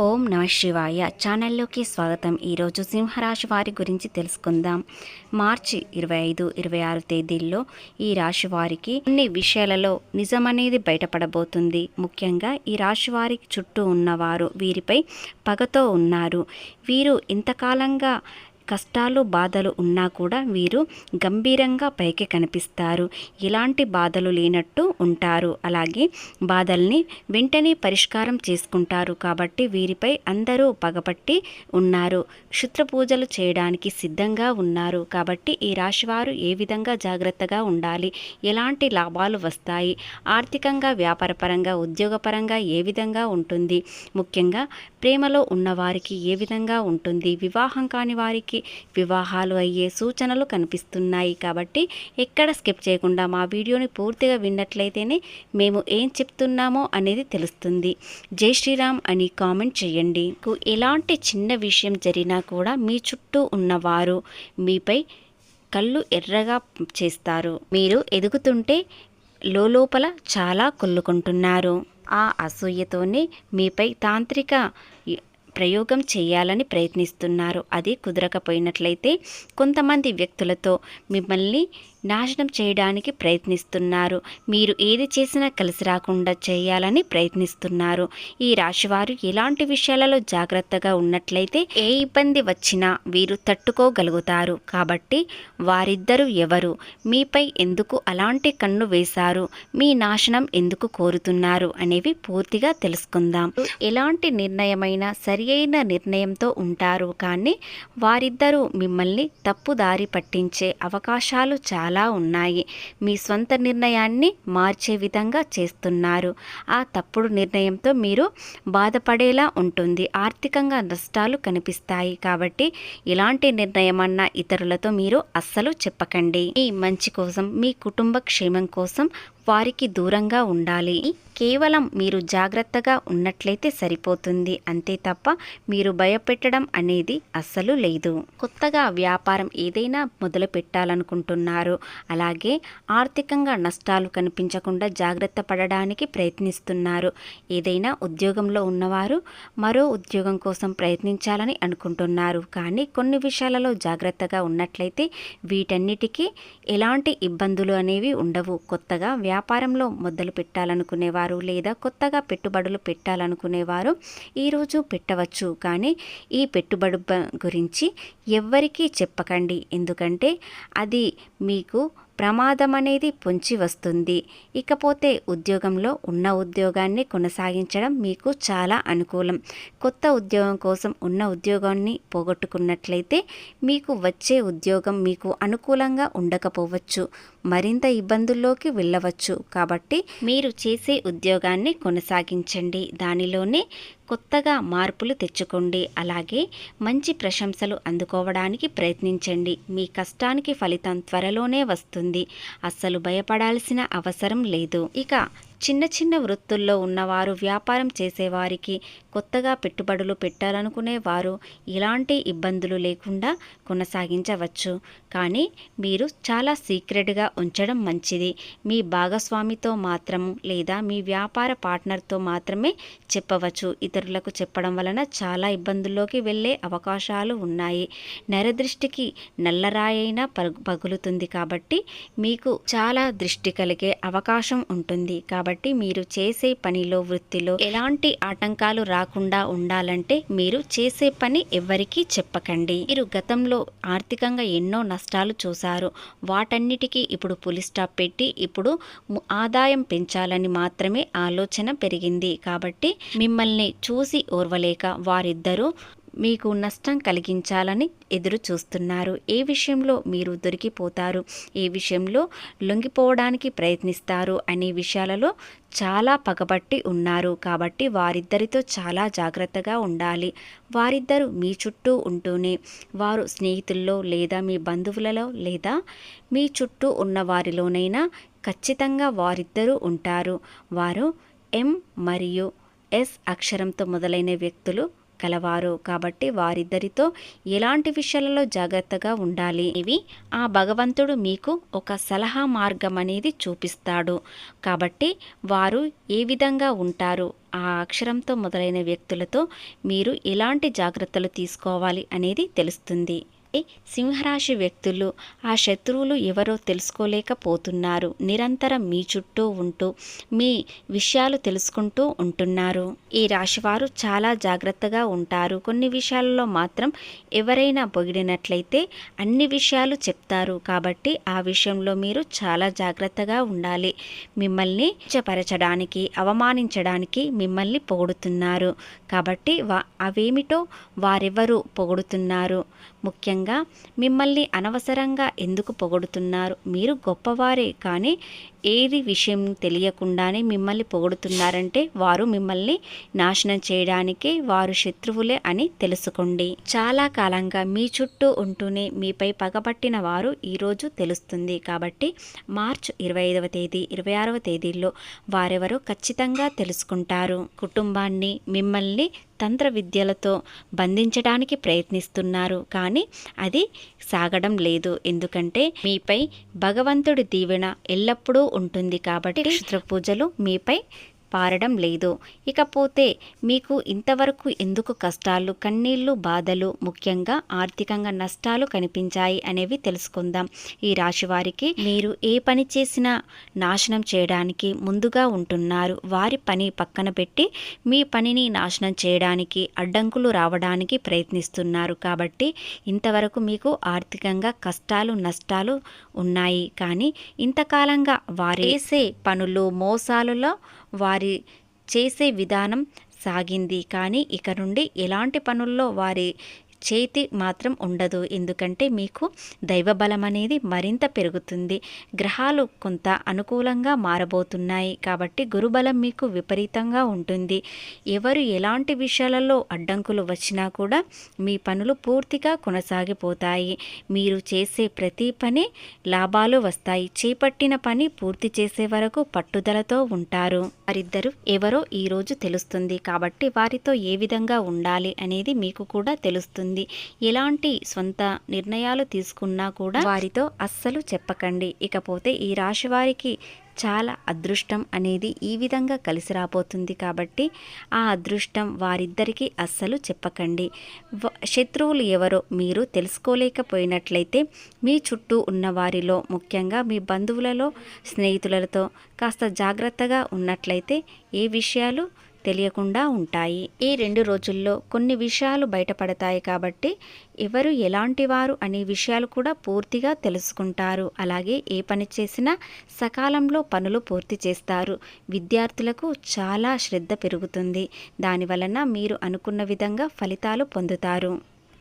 ఓం నమ శివాయ ఛానల్లోకి స్వాగతం. ఈరోజు సింహరాశి వారి గురించి తెలుసుకుందాం. మార్చి 25-26 తేదీల్లో ఈ రాశి వారికి కొన్ని విషయాలలో నిజమనేది బయటపడబోతుంది. ముఖ్యంగా ఈ రాశి వారికి చుట్టూ ఉన్నవారు వీరిపై పగతో ఉన్నారు. వీరు ఇంతకాలంగా కష్టాలు బాధలు ఉన్నా కూడా వీరు గంభీరంగా పైకి కనిపిస్తారు. ఎలాంటి బాధలు లేనట్టు ఉంటారు. అలాగే బాధల్ని వెంటనే పరిష్కారం చేసుకుంటారు. కాబట్టి వీరిపై అందరూ పగపట్టి ఉన్నారు. క్షుద్ర పూజలు చేయడానికి సిద్ధంగా ఉన్నారు. కాబట్టి ఈ రాశివారు ఏ విధంగా జాగ్రత్తగా ఉండాలి, ఎలాంటి లాభాలు వస్తాయి, ఆర్థికంగా వ్యాపారపరంగా ఉద్యోగపరంగా ఏ విధంగా ఉంటుంది, ముఖ్యంగా ప్రేమలో ఉన్నవారికి ఏ విధంగా ఉంటుంది, వివాహం కాని వారికి వివాహాలు అయ్యే సూచనలు కనిపిస్తున్నాయి. కాబట్టి ఎక్కడ స్కిప్ చేయకుండా మా వీడియోని పూర్తిగా విన్నట్లయితేనే మేము ఏం చెప్తున్నామో అనేది తెలుస్తుంది. జై శ్రీరామ్ అని కామెంట్ చేయండి. ఎలాంటి చిన్న విషయం జరిగినా కూడా మీ చుట్టూ ఉన్నవారు మీపై కళ్ళు ఎర్రగా చేస్తారు. మీరు ఎదుగుతుంటే లోపల చాలా కొల్లుకుంటున్నారు. ఆ అసూయతోనే మీపై తాంత్రిక ప్రయోగం చేయాలని ప్రయత్నిస్తున్నారు. అది కుదరకపోయినట్లయితే కొంతమంది వ్యక్తులతో మిమ్మల్ని నాశనం చేయడానికి ప్రయత్నిస్తున్నారు. మీరు ఏది చేసినా కలిసి రాకుండా చేయాలని ప్రయత్నిస్తున్నారు. ఈ రాశివారు ఎలాంటి విషయాలలో జాగ్రత్తగా ఉన్నట్లయితే ఏ ఇబ్బంది వచ్చినా వీరు తట్టుకోగలుగుతారు. కాబట్టి వారిద్దరూ ఎవరు, మీపై ఎందుకు అలాంటి కన్ను వేశారు, మీ నాశనం ఎందుకు కోరుతున్నారు అనేవి పూర్తిగా తెలుసుకుందాం. ఎలాంటి నిర్ణయమైనా సరి అయిన నిర్ణయంతో ఉంటారు. కానీ వారిద్దరూ మిమ్మల్ని తప్పుదారి పట్టించే అవకాశాలు చాలా ఉన్నాయి. మీ సొంత నిర్ణయాన్ని మార్చే విధంగా చేస్తున్నారు. ఆ తప్పుడు నిర్ణయంతో మీరు బాధపడేలా ఉంటుంది. ఆర్థికంగా నష్టాలు కనిపిస్తాయి. కాబట్టి ఇలాంటి నిర్ణయమన్నా ఇతరులతో మీరు అస్సలు చెప్పకండి. మీ మంచి కోసం, మీ కుటుంబ క్షేమం కోసం వారికి దూరంగా ఉండాలి. కేవలం మీరు జాగ్రత్తగా ఉన్నట్లయితే సరిపోతుంది. అంతే తప్ప మీరు భయపెట్టడం అనేది అస్సలు లేదు. కొత్తగా వ్యాపారం ఏదైనా మొదలు పెట్టాలనుకుంటున్నారు. అలాగే ఆర్థికంగా నష్టాలు కనిపించకుండా జాగ్రత్త పడడానికి ప్రయత్నిస్తున్నారు. ఏదైనా ఉద్యోగంలో ఉన్నవారు మరో ఉద్యోగం కోసం ప్రయత్నించాలని అనుకుంటున్నారు. కానీ కొన్ని విషయాలలో జాగ్రత్తగా ఉన్నట్లయితే వీటన్నిటికీ ఎలాంటి ఇబ్బందులు అనేవి ఉండవు. కొత్తగా వ్యాపారంలో మొదలు పెట్టాలనుకునేవారు లేదా కొత్తగా పెట్టుబడులు పెట్టాలనుకునేవారు ఈరోజు పెట్టవచ్చు. కానీ ఈ పెట్టుబడి గురించి ఎవ్వరికీ చెప్పకండి. ఎందుకంటే అది మీకు ప్రమాదం అనేది పొంచి వస్తుంది. ఇకపోతే ఉద్యోగంలో ఉన్న ఉద్యోగాన్ని కొనసాగించడం మీకు చాలా అనుకూలం. కొత్త ఉద్యోగం కోసం ఉన్న ఉద్యోగాన్ని పోగొట్టుకున్నట్లయితే మీకు వచ్చే ఉద్యోగం మీకు అనుకూలంగా ఉండకపోవచ్చు, మరింత ఇబ్బందుల్లోకి వెళ్ళవచ్చు. కాబట్టి మీరు చేసే ఉద్యోగాన్ని కొనసాగించండి. దానిలోనే కొత్తగా మార్పులు తెచ్చుకోండి. అలాగే మంచి ప్రశంసలు అందుకోవడానికి ప్రయత్నించండి. మీ కష్టానికి ఫలితం త్వరలోనే వస్తుంది. అస్సలు భయపడాల్సిన అవసరం లేదు. ఇక చిన్న చిన్న వృత్తుల్లో ఉన్నవారు, వ్యాపారం చేసేవారికి, కొత్తగా పెట్టుబడులు పెట్టాలనుకునేవారు ఇలాంటి ఇబ్బందులు లేకుండా కొనసాగించవచ్చు. కానీ మీరు చాలా సీక్రెట్గా ఉంచడం మంచిది. మీ భాగస్వామితో మాత్రము లేదా మీ వ్యాపార పార్ట్నర్తో మాత్రమే చెప్పవచ్చు. ఇతరులకు చెప్పడం వలన చాలా ఇబ్బందుల్లోకి వెళ్ళే అవకాశాలు ఉన్నాయి. నరదృష్టికి నల్లరాయైనా పగులుతుంది. కాబట్టి మీకు చాలా దృష్టి కలిగే అవకాశం ఉంటుంది. కాబట్టి మీరు చేసే పనిలో, వృత్తిలో ఎలాంటి ఆటంకాలు రాకుండా ఉండాలంటే మీరు చేసే పని ఎవ్వరికీ చెప్పకండి. మీరు గతంలో ఆర్థికంగా ఎన్నో నష్టాలు చూశారు. వాటన్నిటికీ ఇప్పుడు పులి స్టాప్ పెట్టి ఇప్పుడు ఆదాయం పెంచాలని మాత్రమే ఆలోచన పెరిగింది. కాబట్టి మిమ్మల్ని చూసి ఓర్వలేక వారిద్దరూ మీకు నష్టం కలిగించాలని ఎదురు చూస్తున్నారు. ఏ విషయంలో మీరు దొరికిపోతారు, ఏ విషయంలో లొంగిపోవడానికి ప్రయత్నిస్తారు అనే విషయాలలో చాలా పగబట్టి ఉన్నారు. కాబట్టి వారిద్దరితో చాలా జాగ్రత్తగా ఉండాలి. వారిద్దరూ మీ చుట్టూ ఉంటూనే వారు స్నేహితుల్లో లేదా మీ బంధువులలో లేదా మీ చుట్టూ ఉన్న వారిలోనైనా ఖచ్చితంగా వారిద్దరూ ఉంటారు. వారు ఎం మరియు ఎస్ అక్షరంతో మొదలైన వ్యక్తులు కలవారు కాబట్టి వారిద్దరితో ఎలాంటి విషయాలలో జాగ్రత్తగా ఉండాలి ఇవి ఆ భగవంతుడు మీకు ఒక సలహా మార్గం అనేది చూపిస్తాడు. కాబట్టి వారు ఏ విధంగా ఉంటారు, ఆ అక్షరంతో మొదలైన వ్యక్తులతో మీరు ఎలాంటి జాగ్రత్తలు తీసుకోవాలి అనేది తెలుస్తుంది. సింహరాశి వ్యక్తులు ఆ శత్రువులు ఎవరో తెలుసుకోలేకపోతున్నారు. నిరంతరం మీ చుట్టూ ఉంటూ మీ విషయాలు తెలుసుకుంటూ ఉంటున్నారు. ఈ రాశివారు చాలా జాగ్రత్తగా ఉంటారు. కొన్ని విషయాలలో మాత్రం ఎవరైనా పొగిడినట్లయితే అన్ని విషయాలు చెప్తారు. కాబట్టి ఆ విషయంలో మీరు చాలా జాగ్రత్తగా ఉండాలి. మిమ్మల్ని ఉచ్చపరచడానికి, అవమానించడానికి మిమ్మల్ని పొగుడుతున్నారు. కాబట్టి అవేమిటో వారెవరు పొగుడుతున్నారు, ముఖ్యంగా మిమ్మల్ని అనవసరంగా ఎందుకు పొగుడుతున్నారు, మీరు గొప్పవారే కానీ ఏది విషయం తెలియకుండానే మిమ్మల్ని పొగుడుతున్నారంటే వారు మిమ్మల్ని నాశనం చేయడానికి వారు శత్రువులే అని తెలుసుకోండి. చాలా కాలంగా మీ చుట్టూ ఉంటూనే మీపై పగబట్టిన వారు ఈరోజు తెలుస్తుంది. కాబట్టి మార్చి 25వ తేదీ 26వ తేదీల్లో వారెవరో ఖచ్చితంగా తెలుసుకుంటారు. కుటుంబాన్ని మిమ్మల్ని తంత్ర విద్యలతో బంధించడానికి ప్రయత్నిస్తున్నారు కానీ అది సాగడం లేదు. ఎందుకంటే మీపై భగవంతుడి దీవెన ఎల్లప్పుడూ ఉంటుంది కాబట్టి నక్షత్ర పూజలు మీపై పారడం లేదు. ఇకపోతే మీకు ఇంతవరకు ఎందుకు కష్టాలు, కన్నీళ్లు, బాధలు, ముఖ్యంగా ఆర్థికంగా నష్టాలు కనిపించాయి అనేవి తెలుసుకుందాం. ఈ రాశి వారికి మీరు ఏ పని చేసినా నాశనం చేయడానికి ముందుగా ఉంటున్నారు. వారి పని పక్కన పెట్టి మీ పనిని నాశనం చేయడానికి, అడ్డంకులు రావడానికి ప్రయత్నిస్తున్నారు. కాబట్టి ఇంతవరకు మీకు ఆర్థికంగా కష్టాలు, నష్టాలు ఉన్నాయి. కానీ ఇంతకాలంగా వారు చేసే పనులు, మోసాలలో వారి చేసే విధానం సాగింది. కానీ ఇక నుండి ఎలాంటి పనుల్లో వారి చేతి మాత్రం ఉండదు. ఎందుకంటే మీకు దైవబలం అనేది మరింత పెరుగుతుంది. గ్రహాలు కొంత అనుకూలంగా మారబోతున్నాయి కాబట్టి గురుబలం మీకు విపరీతంగా ఉంటుంది. ఎవరు ఎలాంటి విషయాలలో అడ్డంకులు వచ్చినా కూడా మీ పనులు పూర్తిగా కొనసాగిపోతాయి. మీరు చేసే ప్రతి పని లాభాలు వస్తాయి. చేపట్టిన పని పూర్తి చేసే వరకు పట్టుదలతో ఉంటారు. వారిద్దరు ఎవరో ఈరోజు తెలుస్తుంది. కాబట్టి వారితో ఏ విధంగా ఉండాలి అనేది మీకు కూడా తెలుస్తుంది. ఎలాంటి స్వంత నిర్ణయాలు తీసుకున్నా కూడా వారితో అస్సలు చెప్పకండి. ఇకపోతే ఈ రాశి వారికి చాలా అదృష్టం అనేది ఈ విధంగా కలిసి రాబోతుంది. కాబట్టి ఆ అదృష్టం వారిద్దరికీ అస్సలు చెప్పకండి. శత్రువులు ఎవరో మీరు తెలుసుకోలేకపోయినట్లయితే మీ చుట్టూ ఉన్న వారిలో, ముఖ్యంగా మీ బంధువులలో, స్నేహితులతో కాస్త జాగ్రత్తగా ఉన్నట్లయితే ఏ విషయాలు తెలియకుండా ఉంటాయి. ఈ 2 రోజుల్లో కొన్ని విషయాలు బయటపడతాయి. కాబట్టి ఎవరు ఎలాంటి వారు అనే విషయాలు కూడా పూర్తిగా తెలుసుకుంటారు. అలాగే ఏ పని చేసినా సకాలంలో పనులు పూర్తి చేస్తారు. విద్యార్థులకు చాలా శ్రద్ధ పెరుగుతుంది. దానివలన మీరు అనుకున్న విధంగా ఫలితాలు పొందుతారు.